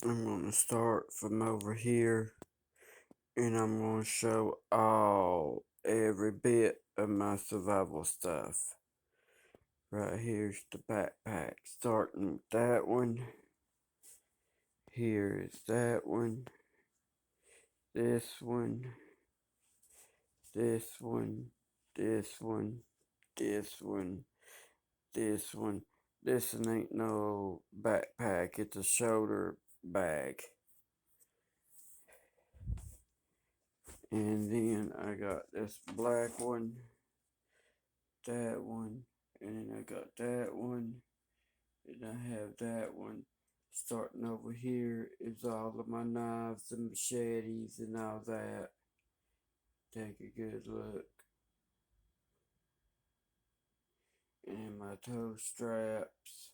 I'm going to start from over here and I'm going to show every bit of my survival stuff. Right here's the backpack, starting with that one. Here is that one, this one, this one, this one, this one, this one. This one ain't no backpack, it's a shoulder bag. And then I got this black one, that one, and then I got that one, and I have that one. Starting over here is all of my knives and machetes and all that. Take a good look. And my toe straps,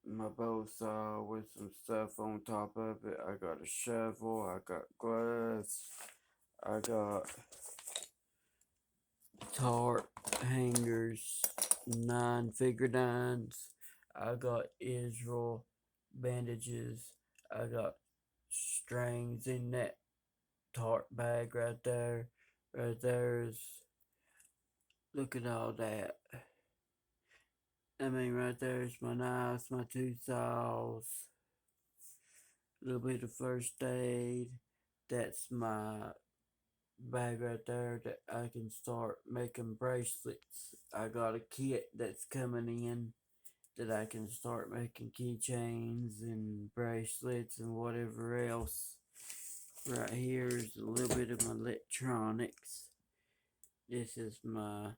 my bow saw with some stuff on top of it. I got a shovel, I got gloves, I got tarp hangers, 9 figure nines. I got Israel bandages. I got strings in that tarp bag right there. Right there's look at all that. I mean, right there's my knives, my 2 saws, a little bit of first aid. That's my bag right there that I can start making bracelets. I got a kit that's coming in that I can start making keychains and bracelets and whatever else. Right here is a little bit of my electronics. This is my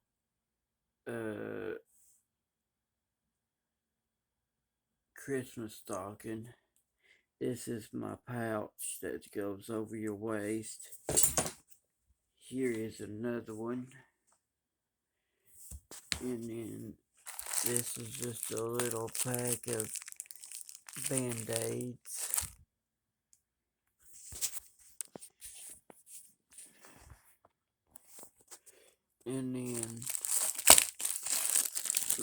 Christmas stocking. This is my pouch that goes over your waist. Here is another one. And then this is just a little pack of band-aids. And then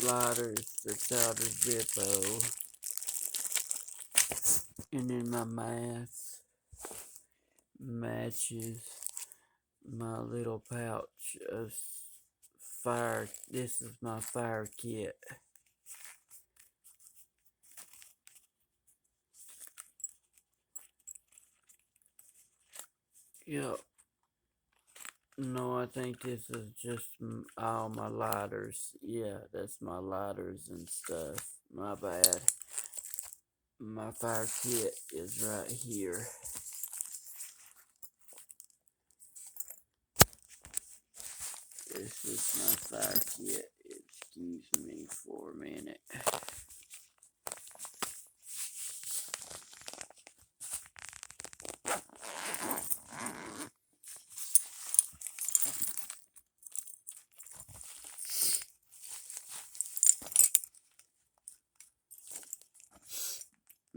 lighters that's out of Zippo. And then my mask, matches, my little pouch of fire. This is my fire kit. Yep. No, I think this is just all my lighters. Yeah, that's my lighters and stuff. My bad. My fire kit is right here. This is my fire kit. Excuse me for a minute.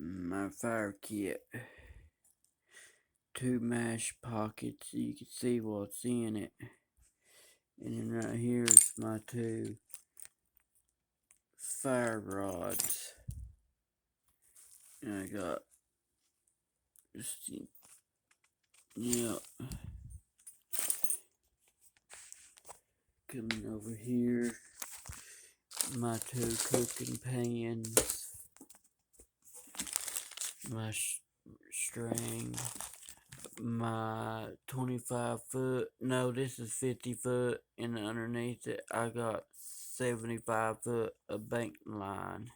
My fire kit. 2 mesh pockets so you can see what's in it. And then right here is my 2 fire rods. And I got just, yeah. Coming over here, my 2 cooking pans, my string, my 25 foot, no, this is 50 foot, and underneath it, I got 75 foot of bank line.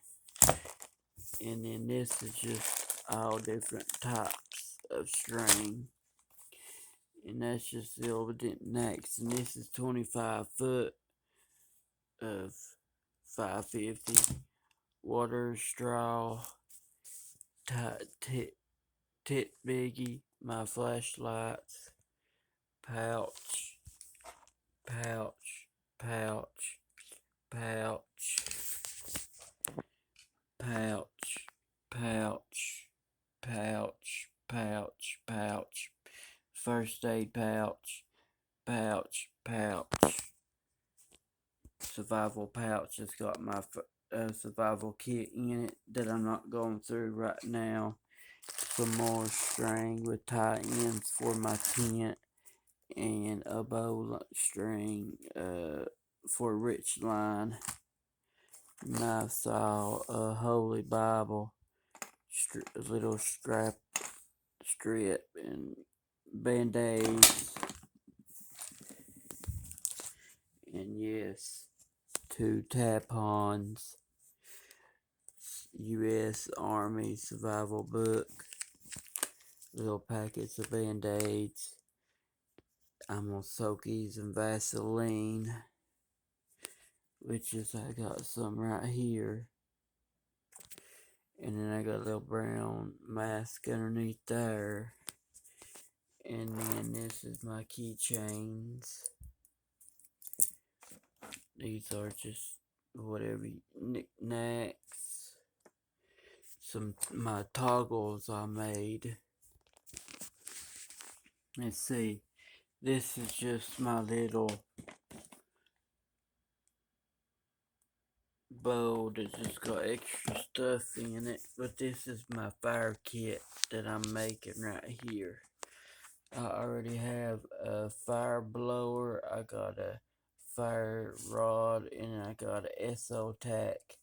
And then this is just all different types of string. And that's just the Overdent Next. And this is 25 foot of 550 water straw, tit biggie, my flashlights, pouch, pouch, pouch, pouch, pouch, pouch, pouch, pouch, pouch, first aid pouch, pouch, pouch, survival pouch. It's got my survival kit in it that I'm not going through right now. Some more string with tie ends for my tent, and a bow string for rich line, knife saw, a holy Bible, a little strip, and band-aids, and yes, 2 tampons, U.S. Army survival book, little packets of band-aids. I'm gonna soak these in Vaseline, which is, I got some right here. And then I got a little brown mask underneath there. And then this is my keychains. These are just whatever knickknacks. My toggles I made. Let's see. This is just my little bowl that just got extra stuff in it. But this is my fire kit that I'm making right here. I already have a fire blower. I got a fire rod, and I got a Essotac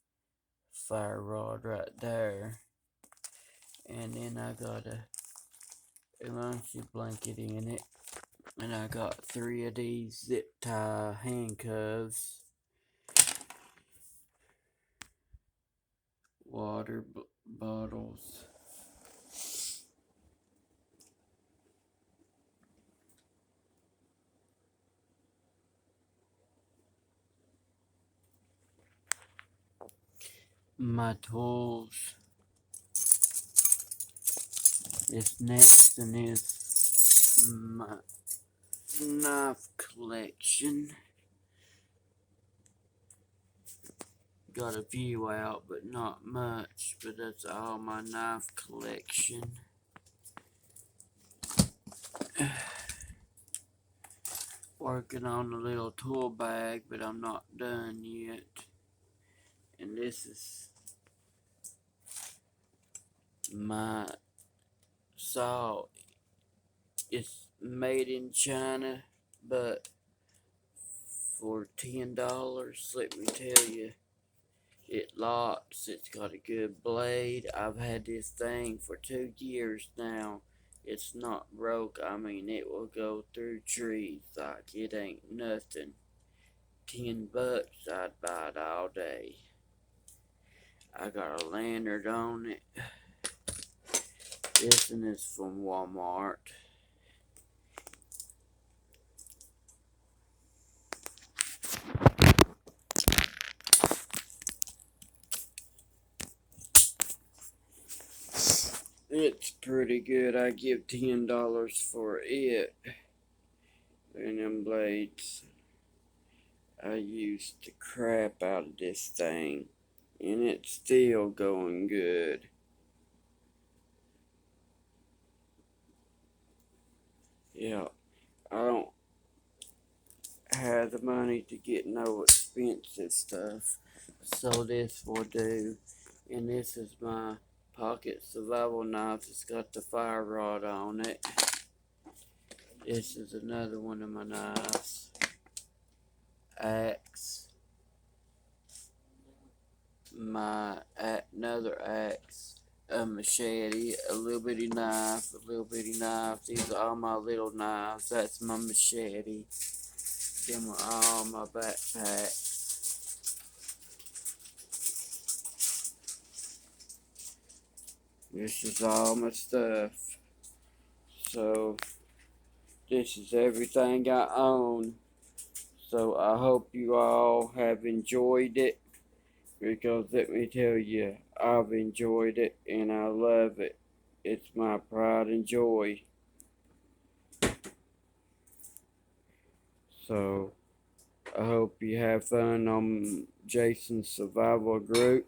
fire rod right there. And then I got a emergency blanket in it. And I got 3 of these zip tie handcuffs. Water bottles. My tools. This next one is my knife collection. Got a few out, but not much. But that's all my knife collection. Working on a little tool bag, but I'm not done yet. And this is my saw. It's made in China, but for $10, let me tell you, it locks. It's got a good blade. I've had this thing for 2 years now. It's not broke. I mean, it will go through trees like it ain't nothing. $10, I'd buy it all day. I got a lanyard on it. This one is from Walmart. It's pretty good. I give $10 for it. And them blades, I used the crap out of this thing, and it's still going good. Yeah, I don't have the money to get no expensive stuff, so this will do. And this is my pocket survival knife. It's got the fire rod on it. This is another one of my knives. Axe. Another axe. A machete, a little bitty knife, a little bitty knife. These are all my little knives. That's my machete. Them are all my backpacks. This is all my stuff. So, this is everything I own. So, I hope you all have enjoyed it. Because let me tell you, I've enjoyed it and I love it. It's my pride and joy. So, I hope you have fun on Jason's survival group.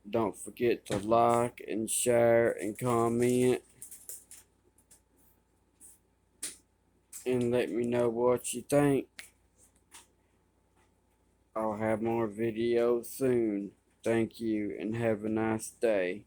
Don't forget to like and share and comment. And let me know what you think. I'll have more videos soon. Thank you and have a nice day.